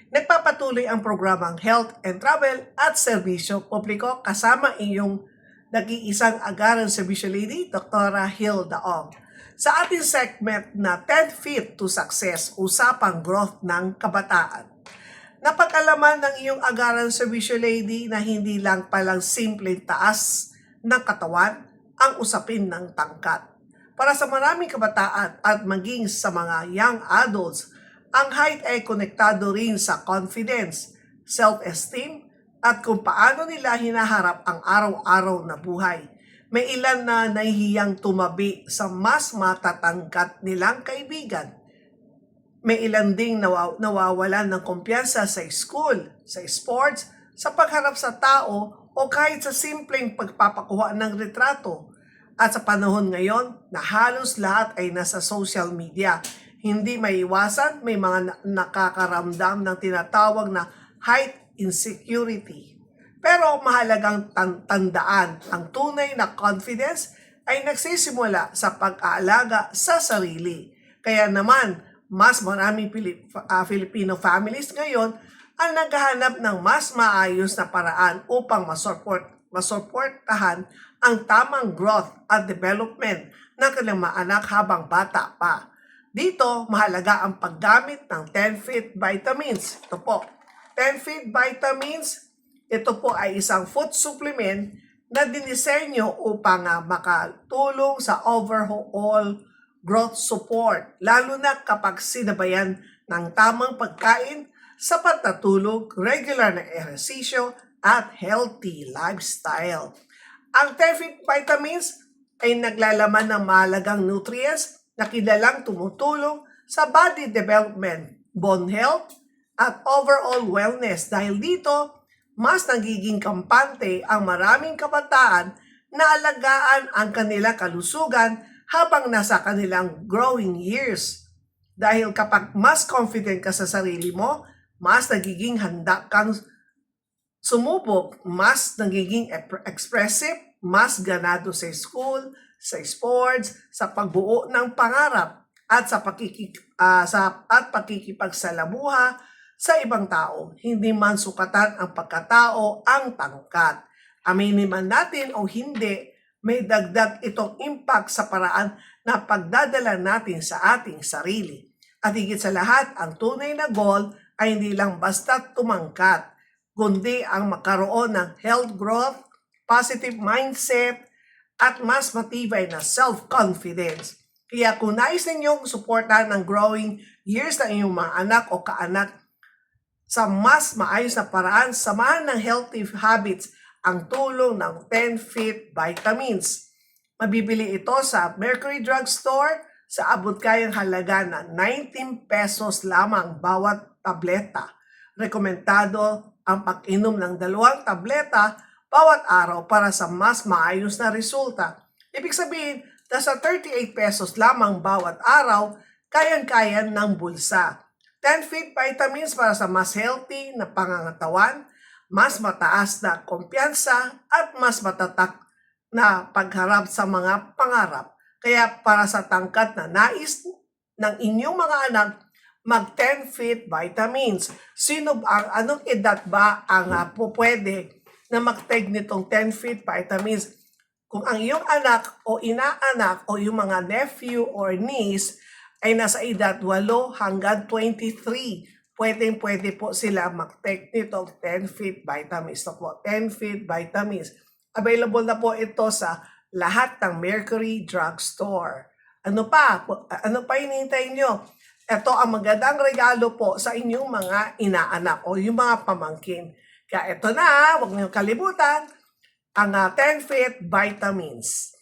Nagpapatuloy ang programang Health and Travel at Serbisyo Publiko kasama iyong nag-iisang agaran serbisyo lady, Dr. Hilda Ong. Sa ating segment na 10 Feet to Success, usapang growth ng kabataan. Napag-alaman ng iyong agaran serbisyo lady na hindi lang palang simpleng taas ng katawan ang usapin ng tangkat. Para sa maraming kabataan at maging sa mga young adults, ang height ay konektado rin sa confidence, self-esteem, at kung paano nila hinaharap ang araw-araw na buhay. May ilan na nahihiyang tumabi sa mas matatangkat nilang kaibigan. May ilan ding nawawalan ng kumpiyansa sa school, sa sports, sa pagharap sa tao, o kahit sa simpleng pagpapakuha ng retrato. At sa panahon ngayon na halos lahat ay nasa social media, hindi maiwasan may mga nakakaramdam ng tinatawag na height insecurity. Pero mahalagang tandaan, ang tunay na confidence ay nagsisimula sa pag-aalaga sa sarili. Kaya naman, mas maraming Filipino families ngayon ang naghahanap ng mas maayos na paraan upang masuportahan ang tamang growth at development ng kanilang mga anak habang bata pa. Dito, mahalaga ang paggamit ng 10 Feet Vitamins. Ito po, 10 Feet Vitamins, ito po ay isang food supplement na dinisenyo upang makatulong sa overall growth support, lalo na kapag sinabayan ng tamang pagkain, sapat na tulog, regular na ehersisyo, at healthy lifestyle. Ang 10 Feet Vitamins ay naglalaman ng mahalagang nutrients na kilalang tumutulong sa body development, bone health, at overall wellness. Dahil dito, mas nagiging kampante ang maraming kabataan na alagaan ang kanilang kalusugan habang nasa kanilang growing years. Dahil kapag mas confident ka sa sarili mo, mas nagiging handa kang sumubok, mas nagiging expressive, mas ganado sa school, sa sports, sa pagbuo ng pangarap, at sa pakikipagsalamuha sa ibang tao. Hindi man sukatan ang pagkatao ang tangkat. Aminin man natin o hindi, may dagdag itong impact sa paraan na pagdadala natin sa ating sarili. At higit sa lahat, ang tunay na goal ay hindi lang basta tumangkat, kundi ang makaroon ng health growth, positive mindset, at mas matibay na self-confidence. Kaya kung nais ninyong suportahan ng growing years ng inyong mga anak o kaanak sa mas maayos na paraan, samahan ng healthy habits ang tulong ng 10 Feet Vitamins. Mabibili ito sa Mercury Drug Store sa abot kayang halaga na 19 pesos lamang bawat tableta. Rekomendado ang pag-inom ng 2 tableta bawat araw para sa mas maayos na resulta. Ibig sabihin, nasa 38 pesos lamang bawat araw, kayang-kaya ng bulsa. 10 Feet Vitamins para sa mas healthy na pangangatawan, mas mataas na kumpiyansa, at mas matatak na pagharap sa mga pangarap. Kaya para sa tangkat na nais ng inyong mga anak, mag 10 Feet Vitamins. Anong edad ba ang pwede na mag-take nitong 10 Feet Vitamins? Kung ang iyong anak o inaanak o yung mga nephew or niece ay nasa edad 8 hanggang 23, pwede po sila mag-take nitong 10 Feet Vitamins. Ito po, 10 Feet Vitamins. Available na po ito sa lahat ng Mercury Drug Store. Ano pa hinihintay nyo? Ito ang magandang regalo po sa inyong mga inaanak o yung mga pamangkin. Kaya ito na, huwag niyong kalimutan, ang 10 Feet Vitamins.